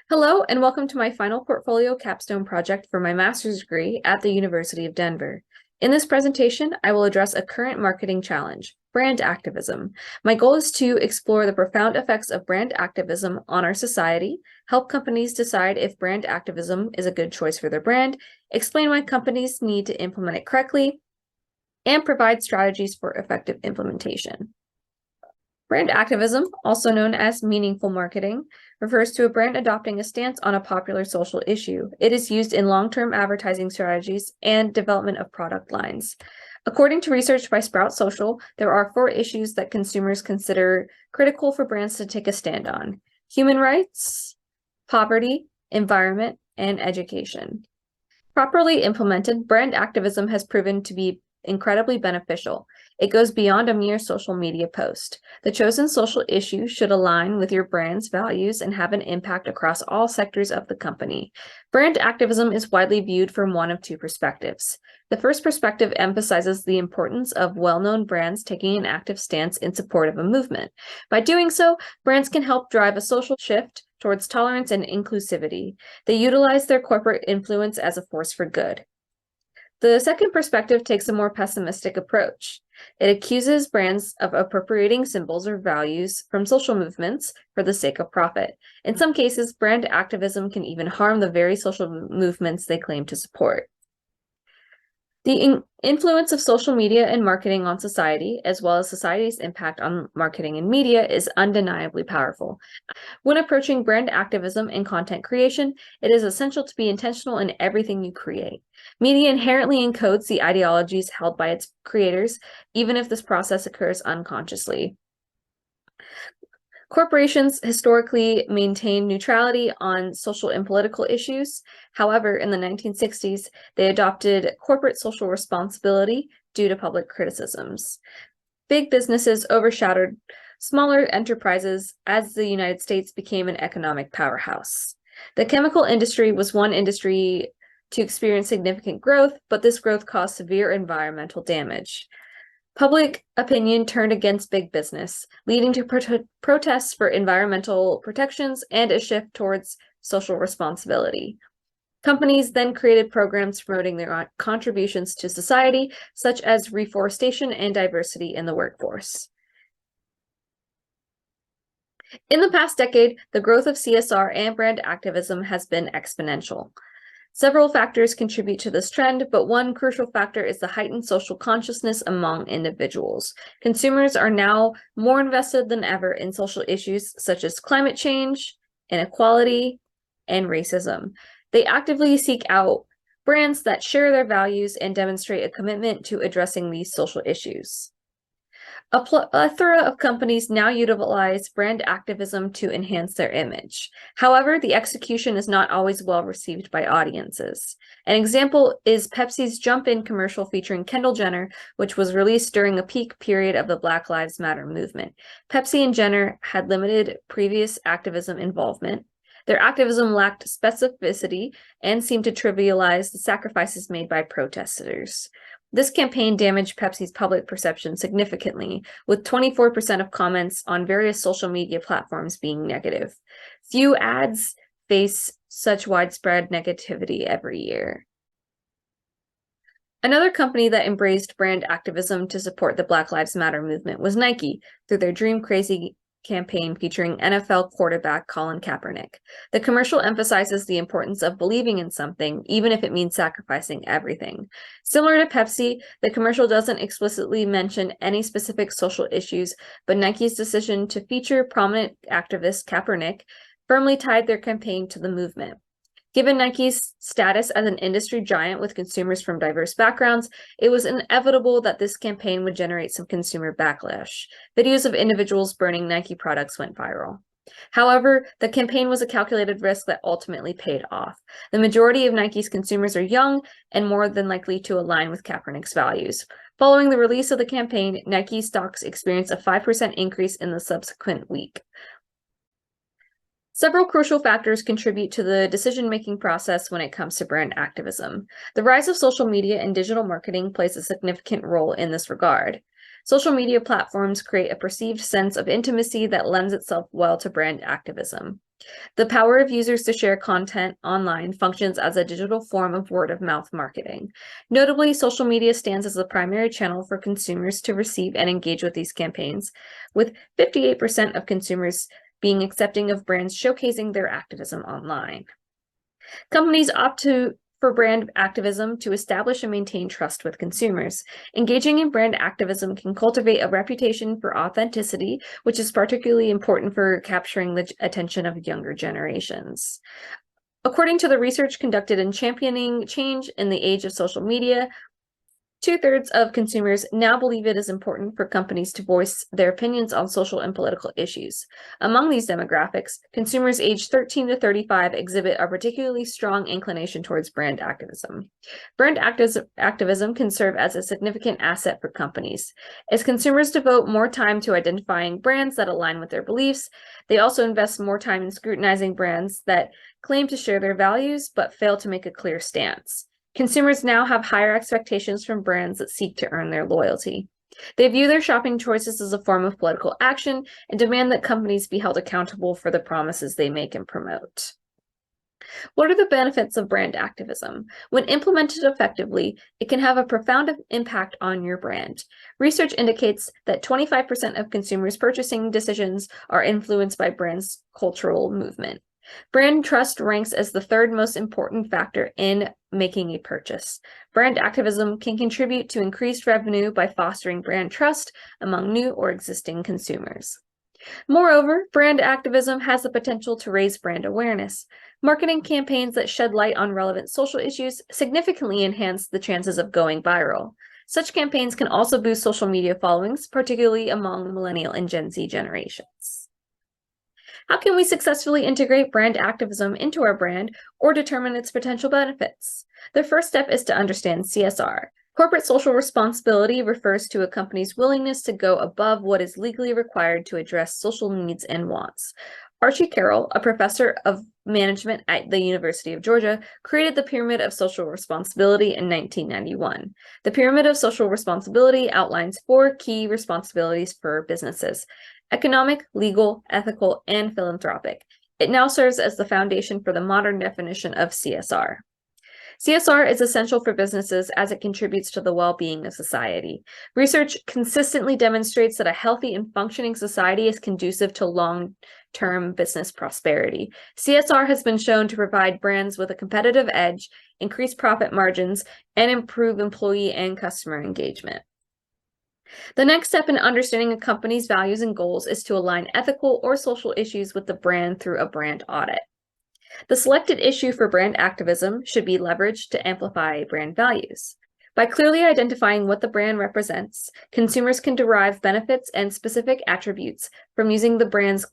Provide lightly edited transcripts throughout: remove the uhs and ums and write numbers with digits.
Hello, and welcome to my final portfolio capstone project for my master's degree at the University of Denver. In this presentation, I will address a current marketing challenge, brand activism. My goal is to explore the profound effects of brand activism on our society, help companies decide if brand activism is a good choice for their brand, explain why companies need to implement it correctly, and provide strategies for effective implementation. Brand activism, also known as meaningful marketing, refers to a brand adopting a stance on a popular social issue. It is used in long-term advertising strategies and development of product lines. According to research by Sprout Social, there are 4 issues that consumers consider critical for brands to take a stand on: human rights, poverty, environment, and education. Properly implemented, brand activism has proven to be incredibly beneficial. It goes beyond a mere social media post. The chosen social issue should align with your brand's values and have an impact across all sectors of the company. Brand activism is widely viewed from one of 2 perspectives. The first perspective emphasizes the importance of well-known brands taking an active stance in support of a movement. By doing so, brands can help drive a social shift towards tolerance and inclusivity. They utilize their corporate influence as a force for good. The second perspective takes a more pessimistic approach. It accuses brands of appropriating symbols or values from social movements for the sake of profit. In some cases, brand activism can even harm the very social movements they claim to support. The influence of social media and marketing on society, as well as society's impact on marketing and media, is undeniably powerful. When approaching brand activism and content creation, it is essential to be intentional in everything you create. Media inherently encodes the ideologies held by its creators, even if this process occurs unconsciously. Corporations historically maintained neutrality on social and political issues. However, in the 1960s, they adopted corporate social responsibility due to public criticisms. Big businesses overshadowed smaller enterprises as the United States became an economic powerhouse. The chemical industry was one industry to experience significant growth, but this growth caused severe environmental damage. Public opinion turned against big business, leading to protests for environmental protections and a shift towards social responsibility. Companies then created programs promoting their contributions to society, such as reforestation and diversity in the workforce. In the past decade, the growth of CSR and brand activism has been exponential. Several factors contribute to this trend, but one crucial factor is the heightened social consciousness among individuals. Consumers are now more invested than ever in social issues such as climate change, inequality, and racism. They actively seek out brands that share their values and demonstrate a commitment to addressing these social issues. A plethora of companies now utilize brand activism to enhance their image. However, the execution is not always well received by audiences. An example is Pepsi's Jump In commercial featuring Kendall Jenner, which was released during a peak period of the Black Lives Matter movement. Pepsi and Jenner had limited previous activism involvement. Their activism lacked specificity and seemed to trivialize the sacrifices made by protesters. This campaign damaged Pepsi's public perception significantly, with 24% of comments on various social media platforms being negative. Few ads face such widespread negativity every year. Another company that embraced brand activism to support the Black Lives Matter movement was Nike, through their Dream Crazy campaign featuring NFL quarterback Colin Kaepernick. The commercial emphasizes the importance of believing in something, even if it means sacrificing everything. Similar to Pepsi, the commercial doesn't explicitly mention any specific social issues, but Nike's decision to feature prominent activist Kaepernick firmly tied their campaign to the movement. Given Nike's status as an industry giant with consumers from diverse backgrounds, it was inevitable that this campaign would generate some consumer backlash. Videos of individuals burning Nike products went viral. However, the campaign was a calculated risk that ultimately paid off. The majority of Nike's consumers are young and more than likely to align with Kaepernick's values. Following the release of the campaign, Nike stocks experienced a 5% increase in the subsequent week. Several crucial factors contribute to the decision-making process when it comes to brand activism. The rise of social media and digital marketing plays a significant role in this regard. Social media platforms create a perceived sense of intimacy that lends itself well to brand activism. The power of users to share content online functions as a digital form of word-of-mouth marketing. Notably, social media stands as the primary channel for consumers to receive and engage with these campaigns, with 58% of consumers being accepting of brands showcasing their activism online. Companies opt for brand activism to establish and maintain trust with consumers. Engaging in brand activism can cultivate a reputation for authenticity, which is particularly important for capturing the attention of younger generations. According to the research conducted in Championing Change in the Age of Social Media, 2/3 of consumers now believe it is important for companies to voice their opinions on social and political issues. Among these demographics, consumers aged 13 to 35 exhibit a particularly strong inclination towards brand activism. Brand activism can serve as a significant asset for companies. As consumers devote more time to identifying brands that align with their beliefs, they also invest more time in scrutinizing brands that claim to share their values but fail to make a clear stance. Consumers now have higher expectations from brands that seek to earn their loyalty. They view their shopping choices as a form of political action and demand that companies be held accountable for the promises they make and promote. What are the benefits of brand activism? When implemented effectively, it can have a profound impact on your brand. Research indicates that 25% of consumers' purchasing decisions are influenced by brands' cultural movement. Brand trust ranks as the third most important factor in making a purchase. Brand activism can contribute to increased revenue by fostering brand trust among new or existing consumers. Moreover, brand activism has the potential to raise brand awareness. Marketing campaigns that shed light on relevant social issues significantly enhance the chances of going viral. Such campaigns can also boost social media followings, particularly among Millennial and Gen Z generations. How can we successfully integrate brand activism into our brand or determine its potential benefits? The first step is to understand CSR. Corporate social responsibility refers to a company's willingness to go above what is legally required to address social needs and wants. Archie Carroll, a professor of management at the University of Georgia, created the Pyramid of Social Responsibility in 1991. The Pyramid of Social Responsibility outlines 4 key responsibilities for businesses: economic, legal, ethical, and philanthropic. It now serves as the foundation for the modern definition of CSR. CSR is essential for businesses as it contributes to the well-being of society. Research consistently demonstrates that a healthy and functioning society is conducive to long-term business prosperity. CSR has been shown to provide brands with a competitive edge, increase profit margins, and improve employee and customer engagement. The next step in understanding a company's values and goals is to align ethical or social issues with the brand through a brand audit. The selected issue for brand activism should be leveraged to amplify brand values. By clearly identifying what the brand represents, consumers can derive benefits and specific attributes from using the brand's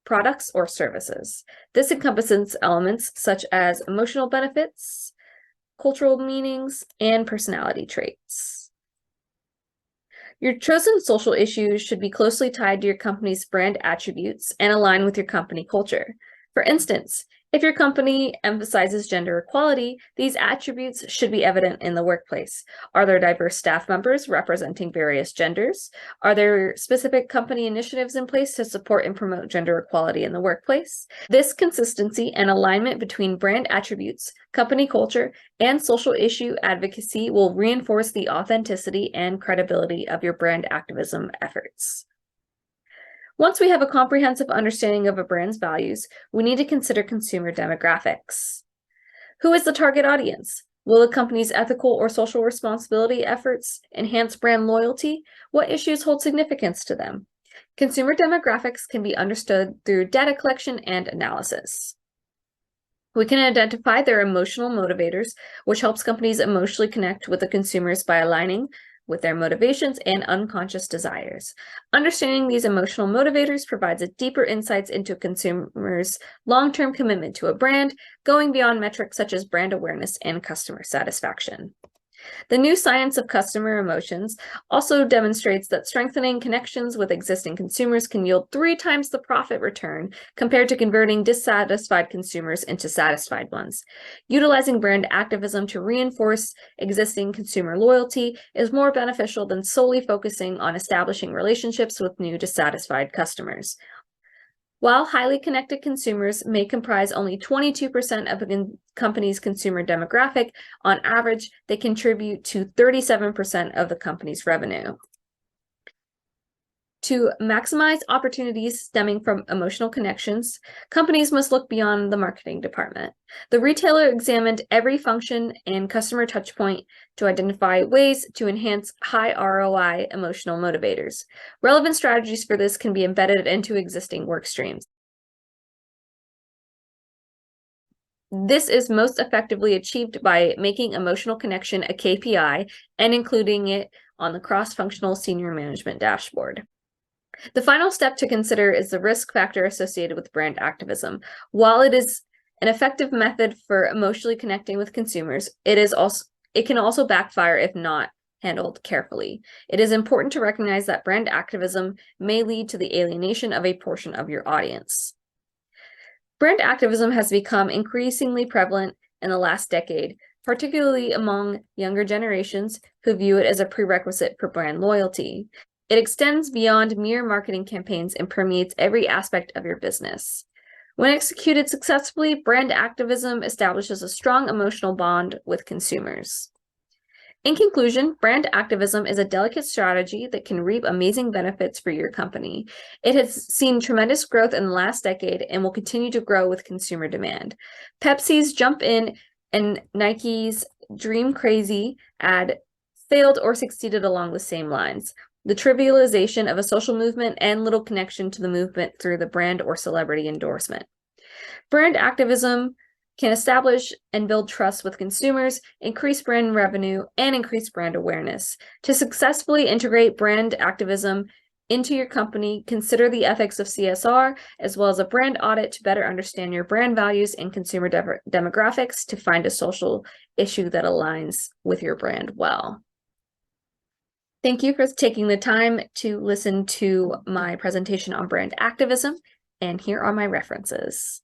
products or services. This encompasses elements such as emotional benefits, cultural meanings, and personality traits. Your chosen social issues should be closely tied to your company's brand attributes and align with your company culture. For instance, if your company emphasizes gender equality, these attributes should be evident in the workplace. Are there diverse staff members representing various genders? Are there specific company initiatives in place to support and promote gender equality in the workplace? This consistency and alignment between brand attributes, company culture, and social issue advocacy will reinforce the authenticity and credibility of your brand activism efforts. Once we have a comprehensive understanding of a brand's values, we need to consider consumer demographics. Who is the target audience? Will the company's ethical or social responsibility efforts enhance brand loyalty? What issues hold significance to them? Consumer demographics can be understood through data collection and analysis. We can identify their emotional motivators, which helps companies emotionally connect with the consumers by aligning with their motivations and unconscious desires. Understanding these emotional motivators provides a deeper insights into a consumer's long-term commitment to a brand, going beyond metrics such as brand awareness and customer satisfaction. The new science of customer emotions also demonstrates that strengthening connections with existing consumers can yield 3 times the profit return compared to converting dissatisfied consumers into satisfied ones. Utilizing brand activism to reinforce existing consumer loyalty is more beneficial than solely focusing on establishing relationships with new dissatisfied customers. While highly connected consumers may comprise only 22% of a company's consumer demographic, on average, they contribute to 37% of the company's revenue. To maximize opportunities stemming from emotional connections, companies must look beyond the marketing department. The retailer examined every function and customer touchpoint to identify ways to enhance high ROI emotional motivators. Relevant strategies for this can be embedded into existing work streams. This is most effectively achieved by making emotional connection a KPI and including it on the cross-functional senior management dashboard. The final step to consider is the risk factor associated with brand activism. While it is an effective method for emotionally connecting with consumers, it can also backfire if not handled carefully. It is important to recognize that brand activism may lead to the alienation of a portion of your audience. Brand activism has become increasingly prevalent in the last decade, particularly among younger generations who view it as a prerequisite for brand loyalty. It extends beyond mere marketing campaigns and permeates every aspect of your business. When executed successfully, brand activism establishes a strong emotional bond with consumers. In conclusion, brand activism is a delicate strategy that can reap amazing benefits for your company. It has seen tremendous growth in the last decade and will continue to grow with consumer demand. Pepsi's Jump In and Nike's Dream Crazy ad failed or succeeded along the same lines. The trivialization of a social movement and little connection to the movement through the brand or celebrity endorsement. Brand activism can establish and build trust with consumers, increase brand revenue, and increase brand awareness. To successfully integrate brand activism into your company, consider the ethics of CSR, as well as a brand audit to better understand your brand values and consumer demographics to find a social issue that aligns with your brand well. Thank you for taking the time to listen to my presentation on brand activism, and here are my references.